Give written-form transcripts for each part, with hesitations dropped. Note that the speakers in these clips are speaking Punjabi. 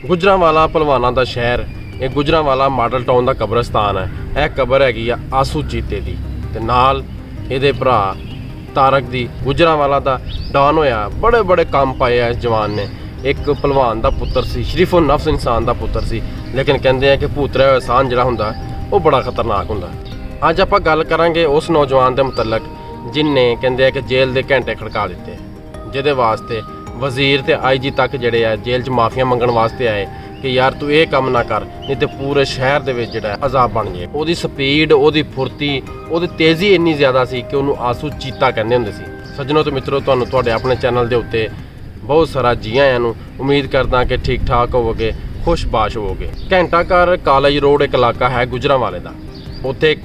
ਗੁਜਰਾਂਵਾਲਾ ਭਲਵਾਨਾਂ ਦਾ ਸ਼ਹਿਰ, ਇਹ ਗੁਜਰਾਂਵਾਲਾ ਮਾਡਲ ਟਾਊਨ ਦਾ ਕਬਰਸਤਾਨ ਹੈ। ਇਹ ਕਬਰ ਹੈਗੀ ਆ ਆਸੂ ਚੀਤੇ ਦੀ, ਤੇ ਨਾਲ ਇਹਦੇ ਭਰਾ ਤਾਰਕ ਦੀ। ਗੁਜਰਾਂਵਾਲਾ ਦਾ ਡਾਨ ਹੋਇਆ, ਬੜੇ ਬੜੇ ਕੰਮ ਪਾਏ ਆ ਇਸ ਜਵਾਨ ਨੇ। ਇੱਕ ਭਲਵਾਨ ਦਾ ਪੁੱਤਰ ਸੀ, ਸ਼ਰੀਫੋ ਨਫਸ ਇਨਸਾਨ ਦਾ ਪੁੱਤਰ ਸੀ, ਲੇਕਿਨ ਕਹਿੰਦੇ ਆ ਕਿ ਭੂਤਰਿਆ ਹੋਇਆ ਇਨਸਾਨ ਜਿਹੜਾ ਹੁੰਦਾ ਉਹ ਬੜਾ ਖਤਰਨਾਕ ਹੁੰਦਾ। ਅੱਜ ਆਪਾਂ ਗੱਲ ਕਰਾਂਗੇ ਉਸ ਨੌਜਵਾਨ ਦੇ ਮੁਤਲਕ ਜਿਨਨੇ ਕਹਿੰਦੇ ਆ ਕਿ ਜੇਲ੍ਹ ਦੇ ਘੰਟੇ ਖੜਕਾ ਦਿੱਤੇ, ਜਿਹਦੇ ਵਾਸਤੇ ਵਜ਼ੀਰ ਤੇ ਆਈਜੀ ਤੱਕ ਜਿਹੜੇ ਆ ਜੇਲ੍ਹ 'ਚ ਮਾਫੀਆਂ ਮੰਗਣ ਵਾਸਤੇ ਆਏ ਕਿ ਯਾਰ ਤੂੰ ਇਹ ਕੰਮ ਨਾ ਕਰ, ਨਹੀਂ ਤੇ ਪੂਰੇ ਸ਼ਹਿਰ ਦੇ ਵਿੱਚ ਜਿਹੜਾ ਅਜ਼ਾਬ ਬਣ ਜਾਏ। ਉਹਦੀ ਸਪੀਡ, ਉਹਦੀ ਫੁਰਤੀ, ਉਹਦੀ ਤੇਜ਼ੀ ਇੰਨੀ ਜ਼ਿਆਦਾ ਸੀ ਕਿ ਉਹਨੂੰ ਆਸੂ ਚੀਤਾ ਕਹਿੰਦੇ ਹੁੰਦੇ ਸੀ। ਸੱਜਣੋ ਤੇ ਮਿੱਤਰੋ, ਤੁਹਾਨੂੰ ਤੁਹਾਡੇ ਆਪਣੇ ਚੈਨਲ ਦੇ ਉੱਤੇ ਬਹੁਤ ਸਾਰਾ ਜੀ ਆਇਆਂ ਨੂੰ। ਉਮੀਦ ਕਰਦਾ ਕਿ ਠੀਕ ਠਾਕ ਹੋਵੋਗੇ, ਖੁਸ਼ਬਾਸ਼ ਹੋਵੋਗੇ। ਘੰਟਾਘਰ ਕਾਲਜ ਰੋਡ ਇੱਕ ਇਲਾਕਾ ਹੈ ਗੁਜਰਾਂਵਾਲੇ ਦਾ। ਉੱਥੇ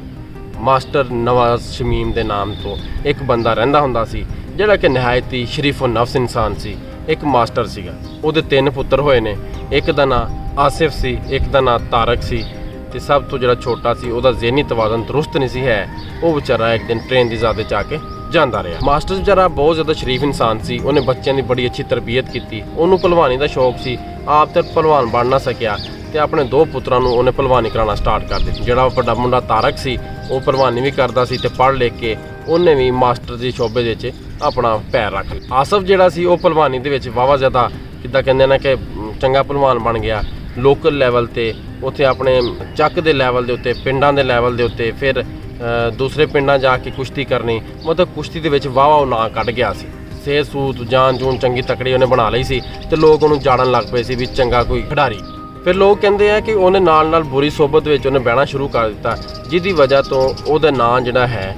ਮਾਸਟਰ ਨਵਾਜ਼ ਸ਼ਮੀਮ ਦੇ ਨਾਮ ਤੋਂ ਇੱਕ ਬੰਦਾ ਰਹਿੰਦਾ ਹੁੰਦਾ ਸੀ, ਜਿਹੜਾ ਕਿ ਨਿਹਾਇਤ ਹੀ ਸ਼ਰੀਫੋ ਨਫਸ ਇਨਸਾਨ ਸੀ। ਇੱਕ ਮਾਸਟਰ ਸੀਗਾ, ਉਹਦੇ 3 ਪੁੱਤਰ ਹੋਏ ਨੇ। ਇੱਕ ਦਾ ਨਾਂ ਆਸਿਫ ਸੀ, ਇੱਕ ਦਾ ਨਾਂ ਤਾਰਕ ਸੀ, ਤੇ ਸਭ ਤੋਂ ਜਿਹੜਾ ਛੋਟਾ ਸੀ ਉਹਦਾ ਜ਼ਿਹਨੀ ਤਵਾਜ਼ਨ ਦਰੁਸਤ ਨਹੀਂ ਸੀ ਹੈ। ਉਹ ਵਿਚਾਰਾ ਇੱਕ ਦਿਨ ਟ੍ਰੇਨ ਦੀ ਜ਼ਾਦੇ 'ਚ ਆ ਕੇ ਜਾਂਦਾ ਰਿਹਾ। ਮਾਸਟਰ ਵਿਚਾਰਾ ਬਹੁਤ ਜ਼ਿਆਦਾ ਸ਼ਰੀਫ ਇਨਸਾਨ ਸੀ। ਉਹਨੇ ਬੱਚਿਆਂ ਦੀ ਬੜੀ ਅੱਛੀ ਤਰਬੀਅਤ ਕੀਤੀ। ਉਹਨੂੰ ਭਲਵਾਨੀ ਦਾ ਸ਼ੌਕ ਸੀ। ਆਪ ਤਾਂ ਭਲਵਾਨ ਬਣ ਨਾ ਸਕਿਆ ਤੇ ਆਪਣੇ 2 ਪੁੱਤਰਾਂ ਨੂੰ ਉਹਨੇ ਭਲਵਾਨੀ ਕਰਾਉਣਾ ਸਟਾਰਟ ਕਰ ਦਿੱਤੀ। ਜਿਹੜਾ ਵੱਡਾ ਮੁੰਡਾ ਤਾਰਕ ਸੀ, ਉਹ ਭਲਵਾਨੀ ਵੀ ਕਰਦਾ ਸੀ ਤੇ ਪੜ੍ਹ ਲਿਖ ਕੇ ਉਹਨੇ ਵੀ ਮਾਸਟਰ ਦੀ ਸ਼ੋਬੇ ਦੇ ਵਿੱਚ ਆਪਣਾ ਪੈਰ ਰੱਖ ਲਿਆ। ਆਸਫ ਜਿਹੜਾ ਸੀ ਉਹ ਭਲਵਾਨੀ ਦੇ ਵਿੱਚ ਵਾਹਵਾ ਜ਼ਿਆਦਾ ਕਿੱਦਾਂ ਕਹਿੰਦੇ ਨੇ ਕਿ ਚੰਗਾ ਭਲਵਾਨ ਬਣ ਗਿਆ। ਲੋਕਲ ਲੈਵਲ ਤੇ, ਉੱਥੇ ਆਪਣੇ ਚੱਕ ਦੇ ਲੈਵਲ ਦੇ ਉੱਤੇ, ਪਿੰਡਾਂ ਦੇ ਲੈਵਲ ਦੇ ਉੱਤੇ, ਫਿਰ ਦੂਸਰੇ ਪਿੰਡਾਂ ਜਾ ਕੇ ਕੁਸ਼ਤੀ ਕਰਨੀ। ਮਤਲਬ ਕੁਸ਼ਤੀ ਦੇ ਵਿੱਚ ਵਾਹਵਾ ਉਹ ਨਾਂ ਕੱਢ ਗਿਆ ਸੀ। ਸਿਹਤ ਸੂਤ ਜਾਨ ਜੂਨ ਚੰਗੀ ਤਕੜੀ ਉਹਨੇ ਬਣਾ ਲਈ ਸੀ ਤੇ ਲੋਕ ਉਹਨੂੰ ਜਾਣਨ ਲੱਗ ਪਏ ਸੀ ਵੀ ਚੰਗਾ ਕੋਈ ਖਿਡਾਰੀ। ਫਿਰ ਲੋਕ ਕਹਿੰਦੇ ਆ ਕਿ ਉਹਨੇ ਨਾਲ ਨਾਲ ਬੁਰੀ ਸੋਬਤ ਵਿੱਚ ਉਹਨੇ ਬਹਿਣਾ ਸ਼ੁਰੂ ਕਰ ਦਿੱਤਾ, ਜਿਹਦੀ ਵਜ੍ਹਾ ਤੋਂ ਉਹਦਾ ਨਾਂ ਜਿਹੜਾ ਹੈ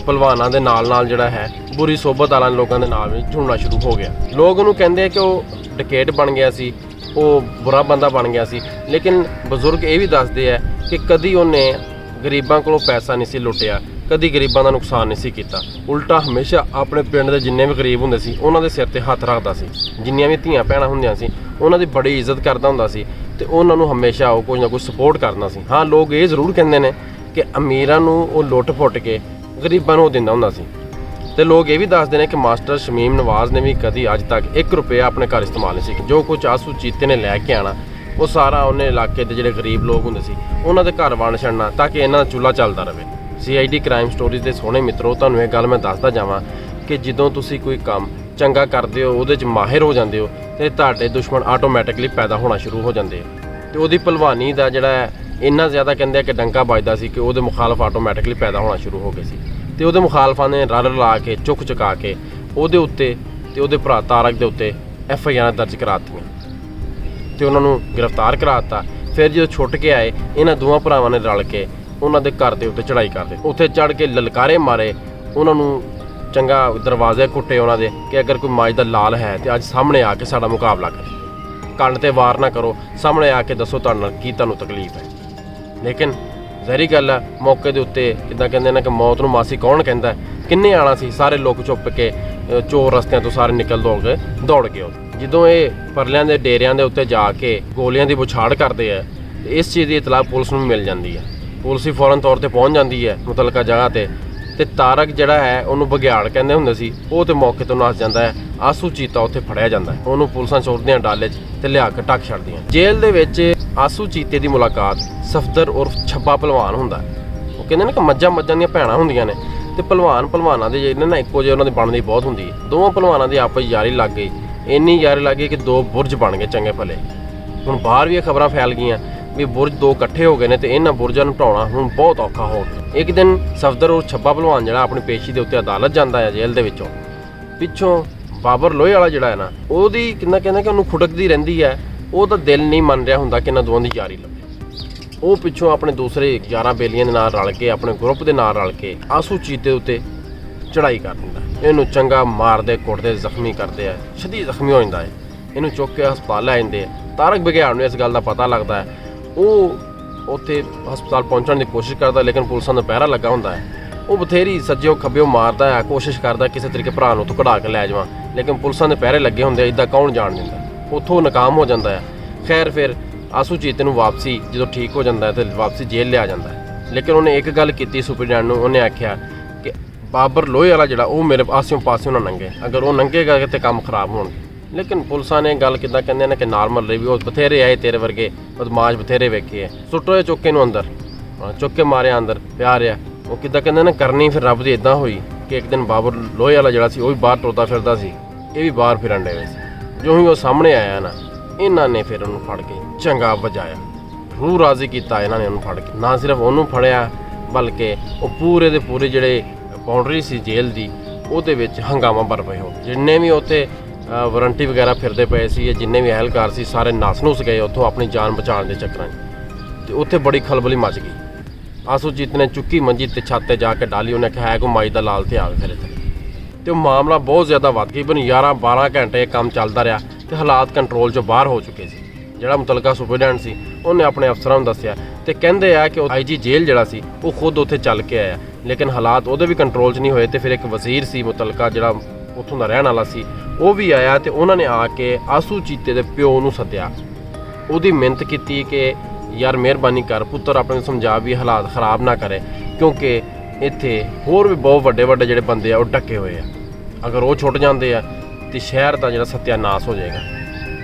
ਭਲਵਾਨਾਂ ਦੇ ਨਾਲ ਨਾਲ ਜਿਹੜਾ ਹੈ ਬੁਰੀ ਸੋਬਤ ਵਾਲਿਆਂ ਲੋਕਾਂ ਦੇ ਨਾਲ ਵੀ ਜੁੜਨਾ ਸ਼ੁਰੂ ਹੋ ਗਿਆ। ਲੋਕ ਉਹਨੂੰ ਕਹਿੰਦੇ ਆ ਕਿ ਉਹ ਡਕੈਤ ਬਣ ਗਿਆ ਸੀ, ਉਹ ਬੁਰਾ ਬੰਦਾ ਬਣ ਗਿਆ ਸੀ। ਲੇਕਿਨ ਬਜ਼ੁਰਗ ਇਹ ਵੀ ਦੱਸਦੇ ਆ ਕਿ ਕਦੀ ਉਹਨੇ ਗਰੀਬਾਂ ਕੋਲੋਂ ਪੈਸਾ ਨਹੀਂ ਸੀ ਲੁੱਟਿਆ, ਕਦੀ ਗਰੀਬਾਂ ਦਾ ਨੁਕਸਾਨ ਨਹੀਂ ਸੀ ਕੀਤਾ। ਉਲਟਾ ਹਮੇਸ਼ਾ ਆਪਣੇ ਪਿੰਡ ਦੇ ਜਿੰਨੇ ਵੀ ਗਰੀਬ ਹੁੰਦੇ ਸੀ ਉਹਨਾਂ ਦੇ ਸਿਰ ਤੇ ਹੱਥ ਰੱਖਦਾ ਸੀ। ਜਿੰਨੀਆਂ ਵੀ ਧੀਆਂ ਭੈਣਾਂ ਹੁੰਦੀਆਂ ਸੀ ਉਹਨਾਂ ਦੀ ਬੜੀ ਇੱਜ਼ਤ ਕਰਦਾ ਹੁੰਦਾ ਸੀ ਤੇ ਉਹਨਾਂ ਨੂੰ ਹਮੇਸ਼ਾ ਉਹ ਕੁਝ ਨਾ ਕੁਝ ਸਪੋਰਟ ਕਰਦਾ ਸੀ। ਹਾਂ, ਲੋਕ ਇਹ ਜ਼ਰੂਰ ਕਹਿੰਦੇ ਨੇ ਕਿ ਅਮੀਰਾਂ ਨੂੰ ਉਹ ਲੁੱਟ ਫੁੱਟ ਕੇ ਗਰੀਬਾਂ ਨੂੰ ਉਹ ਦਿੰਦਾ ਹੁੰਦਾ ਸੀ। ਤੇ ਲੋਕ ਇਹ ਵੀ ਦੱਸਦੇ ਨੇ ਕਿ ਮਾਸਟਰ ਸ਼ਮੀਮ ਨਵਾਜ਼ ਨੇ ਵੀ ਕਦੀ ਅੱਜ ਤੱਕ 1 ਰੁਪਇਆ ਆਪਣੇ ਘਰ ਇਸਤੇਮਾਲ ਨਹੀਂ ਸੀ। ਜੋ ਕੁਝ ਆਸੂ ਚੀਤੇ ਨੇ ਲੈ ਕੇ ਆਣਾ ਉਹ ਸਾਰਾ ਉਹਨੇ ਇਲਾਕੇ ਦੇ ਜਿਹੜੇ ਗਰੀਬ ਲੋਕ ਹੁੰਦੇ ਸੀ ਉਹਨਾਂ ਦੇ ਘਰ ਵੰਡ ਛੱਡਣਾ ਤਾਂ ਕਿ ਇਹਨਾਂ ਦਾ ਚੁੱਲ੍ਹਾ ਚੱਲਦਾ ਰਹੇ। CID ਕ੍ਰਾਈਮ ਸਟੋਰੀਜ਼ ਦੇ ਸੋਹਣੇ ਮਿੱਤਰੋ, ਤੁਹਾਨੂੰ ਇਹ ਗੱਲ ਮੈਂ ਦੱਸਦਾ ਜਾਵਾਂ ਕਿ ਜਦੋਂ ਤੁਸੀਂ ਕੋਈ ਕੰਮ ਚੰਗਾ ਕਰਦੇ ਹੋ, ਉਹਦੇ 'ਚ ਮਾਹਿਰ ਹੋ ਜਾਂਦੇ ਹੋ, ਤੇ ਤੁਹਾਡੇ ਦੁਸ਼ਮਣ ਆਟੋਮੈਟਿਕਲੀ ਪੈਦਾ ਹੋਣਾ ਸ਼ੁਰੂ ਹੋ ਜਾਂਦੇ ਆ। ਤੇ ਉਹਦੀ ਭਲਵਾਨੀ ਦਾ ਜਿਹੜਾ ਇੰਨਾ ਜ਼ਿਆਦਾ ਕਹਿੰਦੇ ਆ ਕਿ ਡੰਕਾ ਵੱਜਦਾ ਸੀ ਕਿ ਉਹਦੇ ਮੁਖਾਲਫ ਆਟੋਮੈਟਿਕਲੀ ਪੈਦਾ ਹੋਣਾ ਸ਼ੁਰੂ ਹੋ ਗਏ ਸੀ। ਤੇ ਉਹਦੇ ਮੁਖਾਲਫਾਂ ਨੇ ਰਲ ਲਾ ਕੇ ਚੁੱਕ ਚੁਕਾ ਕੇ ਉਹਦੇ ਉੱਤੇ ਤੇ ਉਹਦੇ ਭਰਾ ਤਾਰਕ ਦੇ ਉੱਤੇ FIR ਦਰਜ ਕਰਾ ਦਿੱਤੀਆਂ ਤੇ ਉਹਨਾਂ ਨੂੰ ਗ੍ਰਿਫਤਾਰ ਕਰਾ ਦਿੱਤਾ। ਫਿਰ ਜਦੋਂ ਛੁੱਟ ਕੇ ਆਏ, ਇਹਨਾਂ ਦੋਵਾਂ ਭਰਾਵਾਂ ਨੇ ਰਲ ਕੇ ਉਹਨਾਂ ਦੇ ਘਰ ਦੇ ਉੱਤੇ ਚੜ੍ਹਾਈ ਕਰ ਦਿੱਤੀ। ਉੱਥੇ ਚੜ੍ਹ ਕੇ ਲਲਕਾਰੇ ਮਾਰੇ, ਉਹਨਾਂ ਨੂੰ ਚੰਗਾ ਦਰਵਾਜ਼ੇ ਕੁੱਟੇ ਉਹਨਾਂ ਦੇ ਕਿ ਅਗਰ ਕੋਈ ਮਾਜ ਦਾ ਲਾਲ ਹੈ ਤੇ ਅੱਜ ਸਾਹਮਣੇ ਆ ਕੇ ਸਾਡਾ ਮੁਕਾਬਲਾ ਕਰੇ। ਕੰਨ ਤੇ ਵਾਰ ਨਾ ਕਰੋ, ਸਾਹਮਣੇ ਆ ਕੇ ਦੱਸੋ ਤੁਹਾਡੇ ਨਾਲ ਕੀ ਤੁਹਾਨੂੰ ਤਕਲੀਫ ਹੈ। ਲੇਕਿਨ ਜ਼ਹਿਰੀ ਗੱਲ ਹੈ, ਮੌਕੇ ਦੇ ਉੱਤੇ ਕਿੱਦਾਂ ਕਹਿੰਦੇ ਨੇ ਕਿ ਮੌਤ ਨੂੰ ਮਾਸੀ ਕੌਣ ਕਹਿੰਦਾ। ਕਿੰਨੇ ਆਣਾ ਸੀ, ਸਾਰੇ ਲੋਕ ਚੁੱਪ ਕੇ ਚੋਰ ਰਸਤਿਆਂ ਤੋਂ ਸਾਰੇ ਨਿਕਲ ਦੌੜ ਗਏ। ਜਦੋਂ ਇਹ ਪਰਲਿਆਂ ਦੇ ਡੇਰਿਆਂ ਦੇ ਉੱਤੇ ਜਾ ਕੇ ਗੋਲੀਆਂ ਦੀ ਬੁਛਾੜ ਕਰਦੇ ਆ, ਇਸ ਚੀਜ਼ ਦੀ ਇਤਲਾਹ ਪੁਲਿਸ ਨੂੰ ਮਿਲ ਜਾਂਦੀ ਹੈ। ਪੁਲਿਸ ਵੀ ਫੌਰਨ ਤੌਰ ਤੇ ਪਹੁੰਚ ਜਾਂਦੀ ਹੈ ਮੁਤਲਕਾ ਜਗ੍ਹਾ ਤੇ ਤਾਰਕ ਜਿਹੜਾ ਹੈ ਉਹਨੂੰ ਬਘਿਆੜ ਕਹਿੰਦੇ ਹੁੰਦੇ ਸੀ, ਉਹ ਤੇ ਮੌਕੇ ਤੋਂ ਨੱਸ ਜਾਂਦਾ ਹੈ। ਆਸੂ ਚੀਤਾ ਉੱਥੇ ਫੜਿਆ ਜਾਂਦਾ ਹੈ, ਉਹਨੂੰ ਪੁਲਿਸਾਂ ਚੋਰਦੀਆਂ ਡਾਲੇ 'ਚ ਤੇ ਲਿਆ ਕੇ ਢੱਕ ਛੱਡਦੀਆਂ। ਜੇਲ੍ਹ ਦੇ ਵਿੱਚ ਆਸੂ ਚੀਤੇ ਦੀ ਮੁਲਾਕਾਤ ਸਫਦਰ ਉਰਫ ਛੱਬਾ ਭਲਵਾਨ ਹੁੰਦਾ। ਉਹ ਕਹਿੰਦੇ ਨੇ ਕਿ ਮੱਝਾਂ ਦੀਆਂ ਭੈਣਾਂ ਹੁੰਦੀਆਂ ਨੇ ਤੇ ਭਲਵਾਨਾਂ ਦੇ ਜਿਹੜੇ ਨਾ ਇੱਕੋ ਜਿਹੇ ਉਹਨਾਂ ਦੀ ਬਣਦੀ ਬਹੁਤ ਹੁੰਦੀ ਹੈ। ਦੋਵਾਂ ਭਲਵਾਨਾਂ ਦੀ ਆਪਸ ਯਾਰੀ ਲੱਗ ਗਈ, ਇੰਨੀ ਯਾਰੀ ਲੱਗ ਗਈ ਕਿ 2 ਬੁਰਜ ਬਣ ਗਏ ਚੰਗੇ ਭਲੇ। ਹੁਣ ਬਾਹਰ ਵੀ ਇਹ ਖਬਰਾਂ ਫੈਲ ਗਈਆਂ ਵੀ ਬੁਰਜ 2 ਇਕੱਠੇ ਹੋ ਗਏ ਨੇ ਤੇ ਇਹਨਾਂ ਬੁਰਜਾਂ ਨੂੰ ਢਾਉਣਾ ਹੁਣ ਬਹੁਤ ਔਖਾ ਹੋ ਗਿਆ। ਇੱਕ ਦਿਨ ਸਫਦਰ ਔਰ ਛੱਬਾ ਭਲਵਾਨ ਜਿਹੜਾ ਆਪਣੀ ਪੇਸ਼ੀ ਦੇ ਉੱਤੇ ਅਦਾਲਤ ਜਾਂਦਾ ਹੈ ਜੇਲ੍ਹ ਦੇ ਵਿੱਚੋਂ, ਪਿੱਛੋਂ ਬਾਬਰ ਲੋਹੇ ਵਾਲਾ ਜਿਹੜਾ ਹੈ ਨਾ, ਉਹਦੀ ਕਿੰਨਾ ਕਹਿੰਦਾ ਕਿ ਉਹਨੂੰ ਖੁਟਕਦੀ ਰਹਿੰਦੀ ਹੈ। ਉਹਦਾ ਦਿਲ ਨਹੀਂ ਮੰਨ ਰਿਹਾ ਹੁੰਦਾ ਕਿ ਇਹਨਾਂ ਦੋਵਾਂ ਦੀ ਯਾਰੀ ਲੱਭੇ। ਉਹ ਪਿੱਛੋਂ ਆਪਣੇ ਦੂਸਰੇ 11 ਬੇਲੀਆਂ ਦੇ ਨਾਲ ਰਲ ਕੇ, ਆਪਣੇ ਗਰੁੱਪ ਦੇ ਨਾਲ ਰਲ ਕੇ ਆਸੂ ਚੀਤੇ ਉੱਤੇ ਚੜ੍ਹਾਈ ਕਰ ਦਿੰਦਾ। ਇਹਨੂੰ ਚੰਗਾ ਮਾਰਦੇ ਕੁੱਟਦੇ ਜ਼ਖਮੀ ਕਰਦੇ ਆ, ਸ਼ਦੀਦ ਜ਼ਖਮੀ ਹੋ ਜਾਂਦਾ ਹੈ। ਇਹਨੂੰ ਚੁੱਕ ਕੇ ਹਸਪਤਾਲ ਲੈ ਜਾਂਦੇ ਆ। ਤਾਰਕ ਬਘਿਆੜ ਨੂੰ ਇਸ ਗੱਲ ਦਾ ਪਤਾ ਲੱਗਦਾ ਹੈ। ਉਹ ਉੱਥੇ ਹਸਪਤਾਲ ਪਹੁੰਚਣ ਦੀ ਕੋਸ਼ਿਸ਼ ਕਰਦਾ, ਲੇਕਿਨ ਪੁਲਿਸਾਂ ਦਾ ਪਹਿਰਾ ਲੱਗਾ ਹੁੰਦਾ ਹੈ। ਉਹ ਬਥੇਰੀ ਸੱਜਿਓ ਖੱਬਿਓ ਮਾਰਦਾ ਹੈ, ਕੋਸ਼ਿਸ਼ ਕਰਦਾ ਕਿਸੇ ਤਰੀਕੇ ਭਰਾ ਨੂੰ ਉੱਥੋਂ ਕਢਾ ਕੇ ਲੈ ਜਾਵਾਂ, ਲੇਕਿਨ ਪੁਲਿਸਾਂ ਦੇ ਪਹਿਰੇ ਲੱਗੇ ਹੁੰਦੇ, ਇੱਦਾਂ ਕੌਣ ਜਾਣ ਦਿੰਦਾ। ਉੱਥੋਂ ਨਾਕਾਮ ਹੋ ਜਾਂਦਾ ਹੈ। ਖੈਰ ਫਿਰ ਆਸੂ ਚੀਤੇ ਨੂੰ ਵਾਪਸੀ ਜਦੋਂ ਠੀਕ ਹੋ ਜਾਂਦਾ ਹੈ ਤੇ ਵਾਪਸੀ ਜੇਲ੍ਹ ਲਿਆ ਜਾਂਦਾ ਹੈ। ਲੇਕਿਨ ਉਹਨੇ ਇੱਕ ਗੱਲ ਕੀਤੀ ਸੁਪਰਡੈਂਟ ਨੂੰ, ਉਹਨੇ ਆਖਿਆ ਕਿ ਬਾਬਰ ਲੋਹੇ ਵਾਲਾ ਜਿਹੜਾ ਉਹ ਮੇਰੇ ਆਸਿਓਂ ਪਾਸਿਓਂ ਨਾ ਲੰਘੇ, ਅਗਰ ਉਹ ਲੰਘੇਗਾ ਤੇ ਕੰਮ ਖਰਾਬ ਹੋਣਗੇ। ਲੇਕਿਨ ਪੁਲਿਸਾਂ ਨੇ ਗੱਲ ਕਿੱਦਾਂ ਕਹਿੰਦੇ ਨੇ ਕਿ ਨਾਰਮਲ ਰਹੀ ਵੀ ਉਹ ਬਥੇਰੇ ਆਏ ਤੇਰੇ ਵਰਗੇ ਬਦਮਾਸ਼ ਬਥੇਰੇ ਵੇਖੇ ਆ ਸੁੱਟੋ ਚੁੱਕੇ ਨੂੰ ਅੰਦਰ ਚੁੱਕ ਕੇ ਮਾਰਿਆ ਅੰਦਰ ਪਿਆ ਰਿਹਾ ਉਹ ਕਿੱਦਾਂ ਕਹਿੰਦੇ ਨੇ ਕਰਨੀ ਫਿਰ ਰੱਬ ਦੀ ਇਦਾਂ ਹੋਈ ਕਿ ਇੱਕ ਦਿਨ ਬਾਬਰ ਲੋਹੇ ਵਾਲਾ ਜਿਹੜਾ ਸੀ ਉਹ ਵੀ ਬਾਹਰ ਟੁਰਦਾ ਫਿਰਦਾ ਸੀ ਇਹ ਵੀ ਬਾਹਰ ਫਿਰਨ ਡੇ ਸੀ ਜੋ ਹੀ ਉਹ ਸਾਹਮਣੇ ਆਇਆ ਨਾ ਇਹਨਾਂ ਨੇ ਫਿਰ ਉਹਨੂੰ ਫੜ ਕੇ ਚੰਗਾ ਵਜਾਇਆ ਰੂਹ ਰਾਜ਼ੀ ਕੀਤਾ ਇਹਨਾਂ ਨੇ ਉਹਨੂੰ ਫੜ ਕੇ ਨਾ ਸਿਰਫ ਉਹਨੂੰ ਫੜਿਆ ਬਲਕਿ ਉਹ ਪੂਰੇ ਦੇ ਪੂਰੇ ਜਿਹੜੇ ਬਾਉਂਡਰੀ ਸੀ ਜੇਲ੍ਹ ਦੀ ਉਹਦੇ ਵਿੱਚ ਹੰਗਾਮਾ ਬਰ ਪਏ ਹੋ ਜਿੰਨੇ ਵੀ ਉੱਥੇ ਵਾਰੰਟੀ ਵਗੈਰਾ ਫਿਰਦੇ ਪਏ ਸੀ ਜਾਂ ਜਿੰਨੇ ਵੀ ਅਹਿਲਕਾਰ ਸੀ ਸਾਰੇ ਨੱਸ ਨੁੱਸ ਗਏ ਉੱਥੋਂ ਆਪਣੀ ਜਾਨ ਬਚਾਉਣ ਦੇ ਚੱਕਰਾਂ 'ਚ ਤੇ ਉੱਥੇ ਬੜੀ ਖਲਬਲੀ ਮਚ ਗਈ ਆਸੂਜੀਤ ਨੇ ਚੁੱਕੀ ਮੰਜੀ ਤੇ ਛੱਤ ਤੇ ਜਾ ਕੇ ਡਾਲੀ ਉਹਨੇ ਕਿਹਾ ਹੈ ਕੋ ਮਾਈ ਦਾ ਲਾਲ ਤੇ ਆਵੇ ਫਿਰ ਇੱਥੇ ਤੇ ਉਹ ਮਾਮਲਾ ਬਹੁਤ ਜ਼ਿਆਦਾ ਵੱਧ ਗਿਆ ਬਨ 11-12 ਘੰਟੇ ਇਹ ਕੰਮ ਚੱਲਦਾ ਰਿਹਾ ਤੇ ਹਾਲਾਤ ਕੰਟਰੋਲ 'ਚੋਂ ਬਾਹਰ ਹੋ ਚੁੱਕੇ ਸੀ ਜਿਹੜਾ ਮੁਤਲਕਾ ਸੁਪਰਡੈਂਟ ਸੀ ਉਹਨੇ ਆਪਣੇ ਅਫਸਰਾਂ ਨੂੰ ਦੱਸਿਆ ਤੇ ਕਹਿੰਦੇ ਆ ਕਿ ਉਹ ਆਈਜੀ ਜੇਲ੍ਹ ਜਿਹੜਾ ਸੀ ਉਹ ਖੁਦ ਉੱਥੇ ਚੱਲ ਕੇ ਆਇਆ ਲੇਕਿਨ ਹਾਲਾਤ ਉਹਦੇ ਵੀ ਕੰਟਰੋਲ 'ਚ ਨਹੀਂ ਹੋਏ ਤੇ ਫਿਰ ਇੱਕ ਵਜ਼ੀਰ ਸੀ ਮੁਤਲਕਾ ਜਿਹੜਾ ਉੱਥੋਂ ਦਾ ਰਹਿਣ ਵਾਲਾ ਸੀ ਉਹ ਵੀ ਆਇਆ ਤੇ ਉਹਨਾਂ ਨੇ ਆ ਕੇ ਆਸੂ ਚੀਤੇ ਦੇ ਪਿਓ ਨੂੰ ਸੱਦਿਆ ਉਹਦੀ ਮਿਹਨਤ ਕੀਤੀ ਕਿ ਯਾਰ ਮਿਹਰਬਾਨੀ ਕਰ ਪੁੱਤਰ ਆਪਣੇ ਨੂੰ ਸਮਝਾ ਵੀ ਹਾਲਾਤ ਖਰਾਬ ਨਾ ਕਰੇ ਕਿਉਂਕਿ ਇੱਥੇ ਹੋਰ ਵੀ ਬਹੁਤ ਵੱਡੇ ਵੱਡੇ ਜਿਹੜੇ ਬੰਦੇ ਆ ਉਹ ਡੱਕੇ ਹੋਏ ਆ ਅਗਰ ਉਹ ਛੁੱਟ ਜਾਂਦੇ ਆ ਤੇ ਸ਼ਹਿਰ ਦਾ ਜਿਹੜਾ ਸਤਿਆਨਾਸ਼ ਹੋ ਜਾਏਗਾ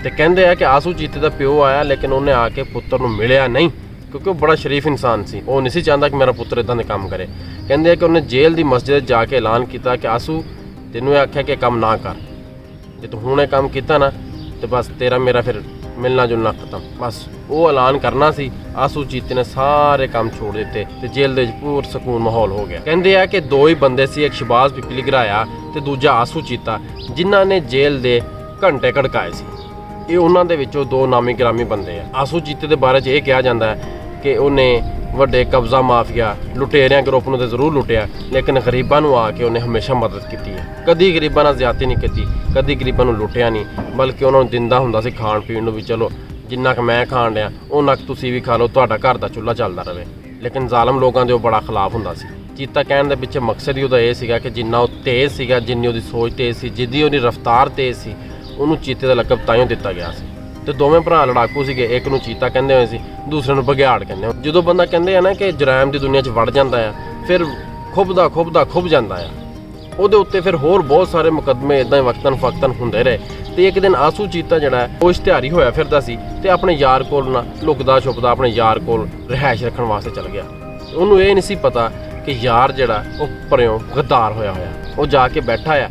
ਤੇ ਕਹਿੰਦੇ ਆ ਕਿ ਆਸੂ ਚੀਤੇ ਦਾ ਪਿਓ ਆਇਆ ਲੇਕਿਨ ਉਹਨੇ ਆ ਕੇ ਪੁੱਤਰ ਨੂੰ ਮਿਲਿਆ ਨਹੀਂ ਕਿਉਂਕਿ ਉਹ ਬੜਾ ਸ਼ਰੀਫ ਇਨਸਾਨ ਸੀ ਉਹ ਨਹੀਂ ਸੀ ਚਾਹੁੰਦਾ ਕਿ ਮੇਰਾ ਪੁੱਤਰ ਇਦਾਂ ਦੇ ਕੰਮ ਕਰੇ ਕਹਿੰਦੇ ਆ ਕਿ ਉਹਨੇ ਜੇਲ੍ਹ ਦੀ ਮਸਜਿਦ ਜਾ ਕੇ ਐਲਾਨ ਕੀਤਾ ਕਿ ਆਸੂ ਤੈਨੂੰ ਇਹ ਆਖਿਆ ਕਿ ਕੰਮ ਨਾ ਕਰ ਜੇ ਤੂੰ ਹੁਣ ਇਹ ਕੰਮ ਕੀਤਾ ਨਾ ਤੇ ਬਸ ਤੇਰਾ ਮੇਰਾ ਫਿਰ ਮਿਲਣਾ ਜੁਲਣਾ ਖਤਮ ਬਸ ਉਹ ਐਲਾਨ ਕਰਨਾ ਸੀ ਆਸੂ ਚੀਤੇ ਨੇ ਸਾਰੇ ਕੰਮ ਛੋੜ ਦਿੱਤੇ ਤੇ ਜੇਲ੍ਹ ਦੇ ਵਿੱਚ ਪੂਰ ਸਕੂਨ ਮਾਹੌਲ ਹੋ ਗਿਆ ਕਹਿੰਦੇ ਆ ਕਿ ਦੋ ਹੀ ਬੰਦੇ ਸੀ ਇੱਕ ਸ਼ਬਾਜ਼ ਪਿਪਲੀ ਗਰਾਇਆ ਤੇ ਦੂਜਾ ਆਸੂ ਚੀਤਾ ਜਿਨ੍ਹਾਂ ਨੇ ਜੇਲ੍ਹ ਦੇ ਘੰਟੇ ਕੜਕਾਏ ਸੀ ਇਹ ਉਹਨਾਂ ਦੇ ਵਿੱਚੋਂ ਦੋ ਨਾਮੀ ਗ੍ਰਾਮੀ ਬੰਦੇ ਆ ਆਸੂ ਚੀਤੇ ਦੇ ਬਾਰੇ 'ਚ ਇਹ ਕਿਹਾ ਜਾਂਦਾ ਹੈ ਕਿ ਉਹਨੇ ਵੱਡੇ ਕਬਜ਼ਾ ਮਾਫੀਆ ਲੁਟੇਰਿਆਂ ਗਰੁੱਪ ਨੂੰ ਤਾਂ ਜ਼ਰੂਰ ਲੁੱਟਿਆ ਲੇਕਿਨ ਗਰੀਬਾਂ ਨੂੰ ਆ ਕੇ ਉਹਨੇ ਹਮੇਸ਼ਾ ਮਦਦ ਕੀਤੀ ਹੈ ਕਦੀ ਗਰੀਬਾਂ ਨਾਲ ਜ਼ਿਆਦਤੀ ਨਹੀਂ ਕੀਤੀ ਕਦੀ ਗਰੀਬਾਂ ਨੂੰ ਲੁੱਟਿਆ ਨਹੀਂ ਬਲਕਿ ਉਹਨਾਂ ਨੂੰ ਦਿੰਦਾ ਹੁੰਦਾ ਸੀ ਖਾਣ ਪੀਣ ਨੂੰ ਵੀ ਚਲੋ ਜਿੰਨਾ ਕੁ ਮੈਂ ਖਾਣ ਡਿਆ ਉਹਨਾਂ ਕੁ ਤੁਸੀਂ ਵੀ ਖਾ ਲਓ ਤੁਹਾਡਾ ਘਰ ਦਾ ਚੁੱਲ੍ਹਾ ਚੱਲਦਾ ਰਹੇ ਲੇਕਿਨ ਜ਼ਾਲਮ ਲੋਕਾਂ ਦੇ ਉਹ ਬੜਾ ਖਿਲਾਫ ਹੁੰਦਾ ਸੀ ਚੀਤਾ ਕਹਿਣ ਦੇ ਪਿੱਛੇ ਮਕਸਦ ਹੀ ਉਹਦਾ ਇਹ ਸੀਗਾ ਕਿ ਜਿੰਨਾ ਉਹ ਤੇਜ਼ ਸੀਗਾ ਜਿੰਨੀ ਉਹਦੀ ਸੋਚ ਤੇਜ਼ ਸੀ ਜਿੱਦੀ ਉਹਦੀ ਰਫ਼ਤਾਰ ਤੇਜ਼ ਸੀ ਉਹਨੂੰ ਚੀਤੇ ਦਾ ਲਕਬ ਤਾਈਓ ਦਿੱਤਾ ਗਿਆ ਸੀ ਤੇ ਦੋਵੇਂ ਭਰਾ ਲੜਾਕੂ ਸੀਗੇ ਇੱਕ ਨੂੰ ਚੀਤਾ ਕਹਿੰਦੇ ਹੋਏ ਸੀ ਦੂਸਰੇ ਨੂੰ ਬਘਿਆੜ ਕਹਿੰਦੇ ਜਦੋਂ ਬੰਦਾ ਕਹਿੰਦੇ ਆ ਨਾ ਕਿ ਜਰਾਇਮ ਦੀ ਦੁਨੀਆ 'ਚ ਵੜ ਜਾਂਦਾ ਆ ਫਿਰ ਖੁੱਬ ਜਾਂਦਾ ਆ ਉਹਦੇ ਉੱਤੇ ਫਿਰ ਹੋਰ ਬਹੁਤ ਸਾਰੇ ਮੁਕੱਦਮੇ ਇਦਾਂ ਹੀ ਵਕਤਨ ਫਕਤਨ ਹੁੰਦੇ ਰਹੇ ਤੇ ਇੱਕ ਦਿਨ ਆਸੂ ਚੀਤਾ ਜਿਹੜਾ ਉਹ ਇਸ਼ਤਿਹਾਰੀ ਹੋਇਆ ਫਿਰਦਾ ਸੀ ਤੇ ਆਪਣੇ ਯਾਰ ਕੋਲ ਨਾ ਲੁਕਦਾ ਛੁਪਦਾ ਆਪਣੇ ਯਾਰ ਕੋਲ ਰਿਹਾਇਸ਼ ਰੱਖਣ ਵਾਸਤੇ ਚਲ ਗਿਆ ਉਹਨੂੰ ਇਹ ਨਹੀਂ ਸੀ ਪਤਾ ਕਿ ਯਾਰ ਜਿਹੜਾ ਉਹ ਪਰਿਓਂ ਗੱਦਾਰ ਹੋਇਆ ਉਹ ਜਾ ਕੇ ਬੈਠਾ ਆ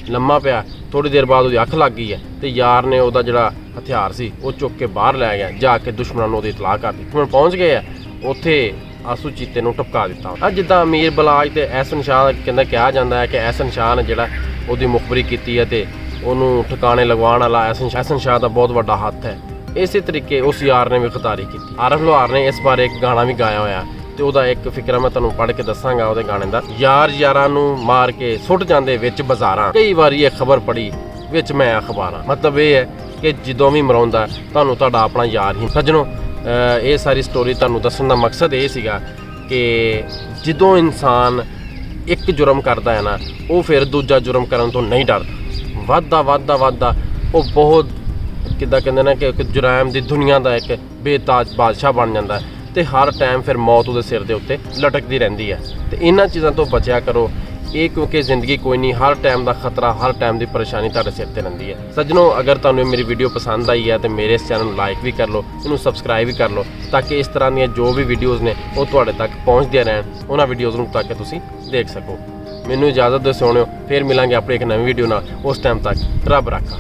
ਲੰਮਾ ਪਿਆ ਥੋੜੀ ਦੇਰ ਬਾਅਦ ਉਹਦੀ ਅੱਖ ਲੱਗ ਗਈ ਹੈ ਤੇ ਯਾਰ ਨੇ ਉਹਦਾ ਜਿਹੜਾ ਹਥਿਆਰ ਸੀ ਉਹ ਚੁੱਕ ਕੇ ਬਾਹਰ ਲੈ ਗਿਆ ਜਾ ਕੇ ਦੁਸ਼ਮਣਾਂ ਨੂੰ ਉਹਦੀ ਇਤਲਾਹ ਕਰ ਦਿੱਤੀ ਹੁਣ ਪਹੁੰਚ ਗਏ ਆ ਉੱਥੇ ਆਸੂ ਚੀਤੇ ਨੂੰ ਟਪਕਾ ਦਿੱਤਾ ਅੱਜ ਜਿੱਦਾਂ ਅਮੀਰ ਬਲਾਜ ਤੇ ਐਸਨ ਸ਼ਾਹ ਕਹਿੰਦਾ ਕਿਹਾ ਜਾਂਦਾ ਹੈ ਕਿ ਐਸਨ ਸ਼ਾਹ ਨੇ ਜਿਹੜਾ ਉਹਦੀ ਮੁਖਬਰੀ ਕੀਤੀ ਹੈ ਤੇ ਉਹਨੂੰ ਠਿਕਾਣੇ ਲਗਵਾਉਣ ਵਾਲਾ ਐਸਨ ਸ਼ਾਹ ਦਾ ਬਹੁਤ ਵੱਡਾ ਹੱਥ ਹੈ ਇਸੇ ਤਰੀਕੇ ਉਸ ਯਾਰ ਨੇ ਵੀ ਖਿਤਾਰੀ ਕੀਤੀ ਆਰਫ ਲੋਹਾਰ ਨੇ ਇਸ ਬਾਰੇ ਇੱਕ ਗਾਣਾ ਵੀ ਗਾਇਆ ਹੋਇਆ ਤੇ ਉਹਦਾ ਇੱਕ ਫਿਕਰਾ ਮੈਂ ਤੁਹਾਨੂੰ ਪੜ੍ਹ ਕੇ ਦੱਸਾਂਗਾ ਉਹਦੇ ਗਾਣੇ ਦਾ ਯਾਰ ਯਾਰਾਂ ਨੂੰ ਮਾਰ ਕੇ ਸੁੱਟ ਜਾਂਦੇ ਵਿੱਚ ਬਾਜ਼ਾਰਾਂ ਕਈ ਵਾਰੀ ਇਹ ਖਬਰ ਪੜੀ ਵਿੱਚ ਮੈਂ ਅਖਬਾਰਾਂ ਮਤਲਬ ਇਹ ਹੈ ਕਿ ਜਦੋਂ ਵੀ ਮਰਾਉਂਦਾ ਤੁਹਾਨੂੰ ਤੁਹਾਡਾ ਆਪਣਾ ਯਾਰ ਹੀ ਸੱਜਣੋ ਇਹ ਸਾਰੀ ਸਟੋਰੀ ਤੁਹਾਨੂੰ ਦੱਸਣ ਦਾ ਮਕਸਦ ਇਹ ਸੀਗਾ ਕਿ ਜਦੋਂ ਇਨਸਾਨ ਇੱਕ ਜੁਰਮ ਕਰਦਾ ਹੈ ਨਾ ਉਹ ਫਿਰ ਦੂਜਾ ਜੁਰਮ ਕਰਨ ਤੋਂ ਨਹੀਂ ਡਰਦਾ ਵੱਧਦਾ ਉਹ ਬਹੁਤ ਕਿੱਦਾਂ ਕਹਿੰਦੇ ਨੇ ਕਿ ਇੱਕ ਜੁਰਾਇਮ ਦੀ ਦੁਨੀਆ ਦਾ ਇੱਕ ਬੇਤਾਜ ਬਾਦਸ਼ਾਹ ਬਣ ਜਾਂਦਾ ਤੇ ਹਰ ਟਾਈਮ ਫਿਰ ਮੌਤ ਉਹਦੇ ਸਿਰ ਦੇ ਉੱਤੇ ਲਟਕਦੀ ਰਹਿੰਦੀ ਹੈ ਤੇ ਇਹਨਾਂ ਚੀਜ਼ਾਂ ਤੋਂ ਬਚਿਆ ਕਰੋ ਇਹ ਕਿਉਂਕਿ ਜ਼ਿੰਦਗੀ ਕੋਈ ਨਹੀਂ ਹਰ ਟਾਈਮ ਦਾ ਖਤਰਾ ਹਰ ਟਾਈਮ ਦੀ ਪਰੇਸ਼ਾਨੀ ਤੁਹਾਡੇ ਸਿਰ ਤੇ ਰਹਿੰਦੀ ਹੈ ਸੱਜਣੋ ਅਗਰ ਤੁਹਾਨੂੰ ਮੇਰੀ ਵੀਡੀਓ ਪਸੰਦ ਆਈ ਹੈ ਤੇ ਮੇਰੇ ਇਸ ਚੈਨਲ ਨੂੰ ਲਾਈਕ ਵੀ ਕਰ ਲਓ ਇਹਨੂੰ ਸਬਸਕ੍ਰਾਈਬ ਵੀ ਕਰ ਲਓ ਤਾਂ ਕਿ ਇਸ ਤਰ੍ਹਾਂ ਦੀਆਂ ਜੋ ਵੀ ਵੀਡੀਓਜ਼ ਨੇ ਉਹ ਤੁਹਾਡੇ ਤੱਕ ਪਹੁੰਚਦੀਆਂ ਰਹਿਣ ਉਹਨਾਂ ਵੀਡੀਓਜ਼ ਨੂੰ ਤਾਂ ਕਿ ਤੁਸੀਂ ਦੇਖ ਸਕੋ ਮੈਨੂੰ ਇਜਾਜ਼ਤ ਦਿਓ ਸੋਹਣਿਓ ਫਿਰ ਮਿਲਾਂਗੇ ਆਪਣੀ ਇੱਕ ਨਵੀਂ ਵੀਡੀਓ ਨਾਲ ਉਸ ਟਾਈਮ ਤੱਕ ਰੱਬ ਰਾਖਾ